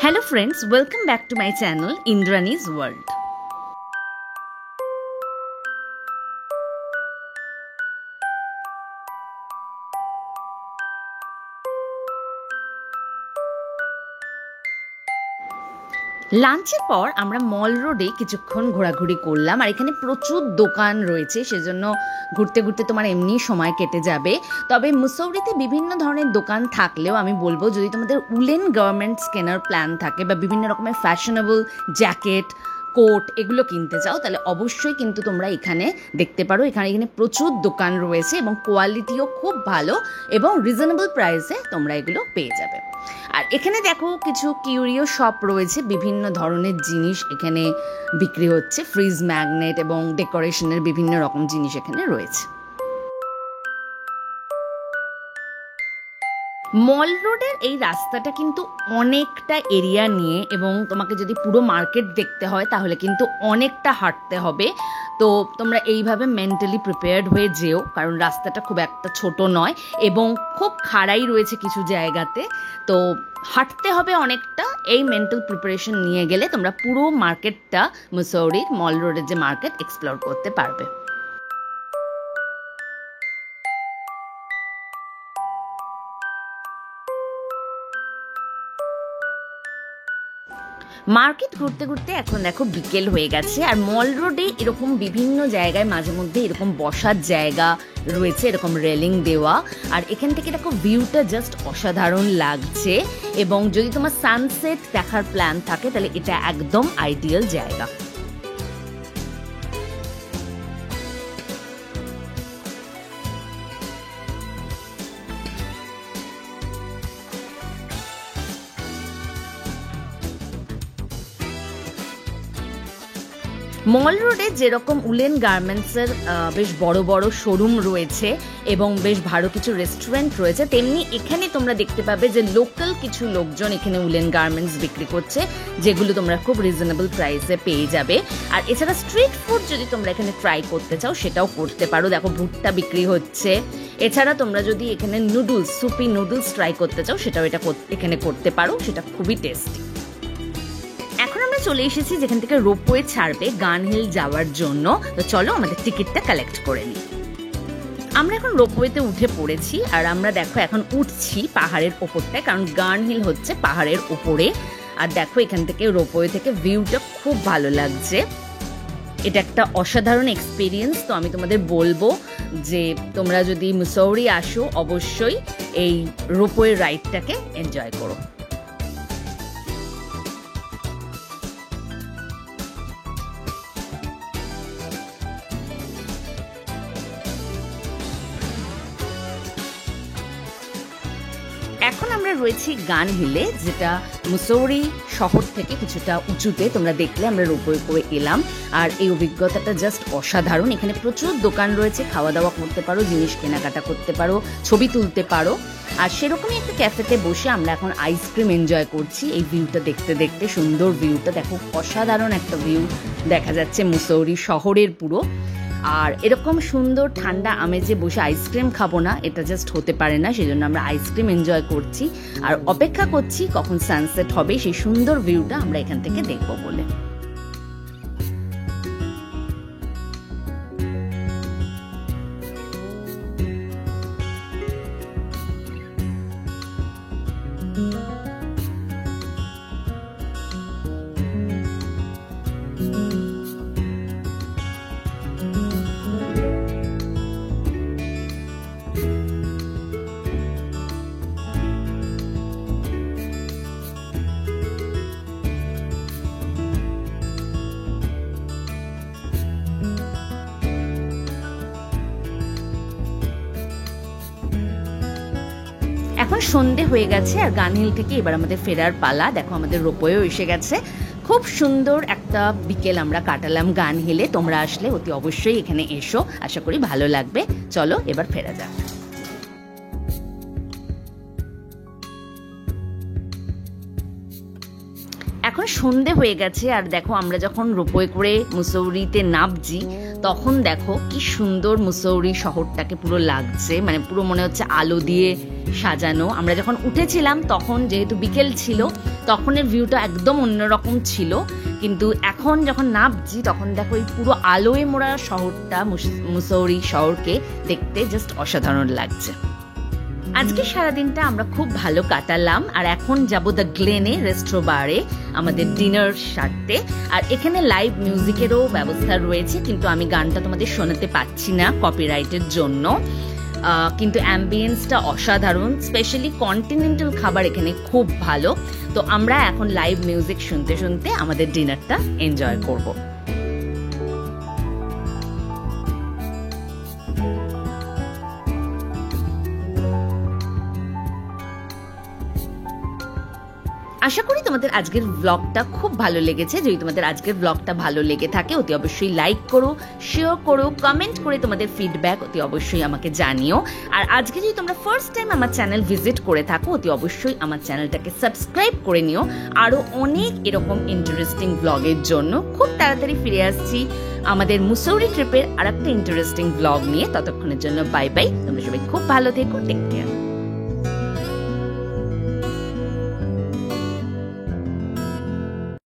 Hello friends, welcome back to my channel Indrani's World. লাঞ্চের পর আমরা মল রোডে কিছুক্ষণ ঘোরাঘুরি করলাম আর এখানে প্রচুর দোকান রয়েছে, সেজন্য ঘুরতে ঘুরতে তোমার এমনি সময় কেটে যাবে। তবে মুসৌরিতে বিভিন্ন ধরনের দোকান থাকলেও আমি বলবো, যদি তোমাদের উলেন গার্মেন্টস কেনার প্ল্যান থাকে বা বিভিন্ন রকমের ফ্যাশনেবল জ্যাকেট কোট এগুলো কিনতে চাও, তাহলে অবশ্যই কিন্তু তোমরা এখানে দেখতে পারো। এখানে প্রচুর দোকান রয়েছে এবং কোয়ালিটিও খুব ভালো এবং রিজনেবল প্রাইসে তোমরা এগুলো পেয়ে যাবে। আর এখানে দেখো কিছু কিউরিও শপ রয়েছে, বিভিন্ন ধরনের জিনিস এখানে বিক্রি হচ্ছে, ফ্রিজ ম্যাগনেট এবং ডেকোরেশনের বিভিন্ন রকম জিনিস এখানে রয়েছে। মল রোডের এই রাস্তাটা কিন্তু অনেকটা এরিয়া নিয়ে, এবং তোমাকে যদি পুরো মার্কেট দেখতে হয় তাহলে কিন্তু অনেকটা হাঁটতে হবে। তো তোমরা এইভাবে মেন্টালি প্রিপেয়ার্ড হয়ে যেও, কারণ রাস্তাটা খুব একটা ছোট নয় এবং খুব খাড়াই রয়েছে কিছু জায়গাতে। তো হাঁটতে হবে অনেকটা। এই মেন্টাল প্রিপারেশন নিয়ে গেলে তোমরা পুরো মার্কেটটা, মুসৌরির মল রোডের যে মার্কেট, এক্সপ্লোর করতে পারবে। মার্কেট ঘুরতে ঘুরতে এখন দেখো বিকেল হয়ে গেছে, আর মল রোডে এরকম বিভিন্ন জায়গায় মাঝে মধ্যে এরকম বসার জায়গা রয়েছে, এরকম রেলিং দেওয়া। আর এখান থেকে দেখো ভিউটা জাস্ট অসাধারণ লাগছে, এবং যদি তোমার সানসেট দেখার প্ল্যান থাকে তাহলে এটা একদম আইডিয়াল জায়গা। মল রোডে যেরকম উলেন গার্মেন্টসের বেশ বড় বড় শোরুম রয়েছে এবং বেশ ভালো কিছু রেস্টুরেন্ট রয়েছে, তেমনি এখানে তোমরা দেখতে পাবে যে লোকাল কিছু লোকজন এখানে উলেন গার্মেন্টস বিক্রি করছে, যেগুলো তোমরা খুব রিজনেবল প্রাইসে পেয়ে যাবে। আর এছাড়া স্ট্রিট ফুড যদি তোমরা এখানে ট্রাই করতে চাও সেটাও করতে পারো। দেখো ভুট্টা বিক্রি হচ্ছে। এছাড়া তোমরা যদি এখানে নুডলস, সুপি নুডলস ট্রাই করতে চাও সেটাও এখানে করতে পারো, সেটা খুবই টেস্টি। এখন আমরা চলে এসেছি যেখান থেকে রোপওয়ে ছাড়বে গান হিল যাওয়ার জন্য। তো চলো আমাদের টিকিটটা কালেক্ট করে নিই। আমরা এখন রোপওয়েতে উঠে পড়েছি, আর আমরা দেখো এখন উঠছি পাহাড়ের ওপরটায়, কারণ গান হিল হচ্ছে পাহাড়ের ওপরে। আর দেখো এখান থেকে রোপওয়ে থেকে ভিউটা খুব ভালো লাগছে। এটা একটা অসাধারণ এক্সপিরিয়েন্স। তো আমি তোমাদের বলবো যে তোমরা যদি মুসৌরি আসো অবশ্যই এই রোপওয়ে রাইডটাকে এনজয় করো। এখন আমরা রয়েছি গান হিলে, যেটা মুসৌরি শহর থেকে কিছুটা উঁচুতে। তোমরা দেখলে আমরা রোপওয়ে করে এলাম, আর এই অভিজ্ঞতাটা জাস্ট অসাধারণ। এখানে প্রচুর দোকান রয়েছে, খাওয়া দাওয়া করতে পারো, জিনিস কেনাকাটা করতে পারো, ছবি তুলতে পারো। আর সেরকমই একটা ক্যাফেতে বসে আমরা এখন আইসক্রিম এনজয় করছি এই ভিউটা দেখতে দেখতে। সুন্দর ভিউটা দেখো, অসাধারণ একটা ভিউ দেখা যাচ্ছে মুসৌরি শহরের পুরো। আর এরকম সুন্দর ঠান্ডা আমেজে বসে আইসক্রিম খাবো না, এটা জাস্ট হতে পারে না। সেজন্য আমরা আইসক্রিম এনজয় করছি আর অপেক্ষা করছি কখন সানসেট হবে, সেই সুন্দর ভিউটা আমরা এখান থেকে দেখবো বলে। এখন সন্ধে হয়ে গেছে, আর গান হিল থেকে এবার আমাদের ফেরার পালা। দেখো আমাদের রোপওয়েও এসে গেছে। খুব সুন্দর একটা বিকেল আমরা কাটালাম গান হিলে। তোমরা আসলে অতি অবশ্যই এখানে এসো, আশা করি ভালো লাগবে। চলো এবার ফেরা যাক। এখন সন্ধে হয়ে গেছে, আর দেখো আমরা যখন রোপওয়ে করে মুসৌরিতে নামছি তখন দেখো কি সুন্দর মুসৌরি শহরটাকে পুরো লাগছে, মানে পুরো মনে হচ্ছে আলো দিয়ে সাজানো। আমরা যখন উঠেছিলাম তখন যেহেতু বিকেল ছিল, তখনের ভিউটা একদম অন্যরকম ছিল, কিন্তু এখন যখন নামছি তখন দেখো এই পুরো আলোয় মোড়া শহরটা, মুসৌরি শহরকে দেখতে জাস্ট অসাধারণ লাগছে। আজকে সারাদিনটা আমরা খুব ভালো কাটালাম, আর এখন যাব দ্য গ্লেনে রেস্ট্রো বারে আমাদের ডিনার সারতে। আর এখানে লাইভ মিউজিকেরও ব্যবস্থা রয়েছে, কিন্তু আমি গানটা তোমাদের শোনাতে পাচ্ছি না কপিরাইটের জন্য, কিন্তু অ্যাম্বিয়েন্সটা অসাধারণ। স্পেশালি কন্টিনেন্টাল খাবার এখানে খুব ভালো। তো আমরা এখন লাইভ মিউজিক শুনতে শুনতে আমাদের ডিনারটা এনজয় করব। আশা করি তোমাদের আজকের ব্লগটা খুব ভালো লেগেছে। যদি তোমাদের আজকের ব্লগটা ভালো লেগে থাকে অতি অবশ্যই লাইক করো, শেয়ার করো, কমেন্ট করে তোমাদের ফিডব্যাক অতি অবশ্যই আমাকে জানিও। আর আজকে যদি তোমরা ফার্স্ট টাইম আমার চ্যানেল ভিজিট করে থাকো অতি অবশ্যই আমার চ্যানেলটাকে সাবস্ক্রাইব করে নিও। আরও অনেক এরকম ইন্টারেস্টিং ব্লগের জন্য খুব তাড়াতাড়ি ফিরে আসছি আমাদের মুসৌরি ট্রিপের আর একটা ইন্টারেস্টিং ব্লগ নিয়ে। ততক্ষণের জন্য বাই বাই। তোমরা সবাই খুব ভালো থেকো, টেক কেয়ার।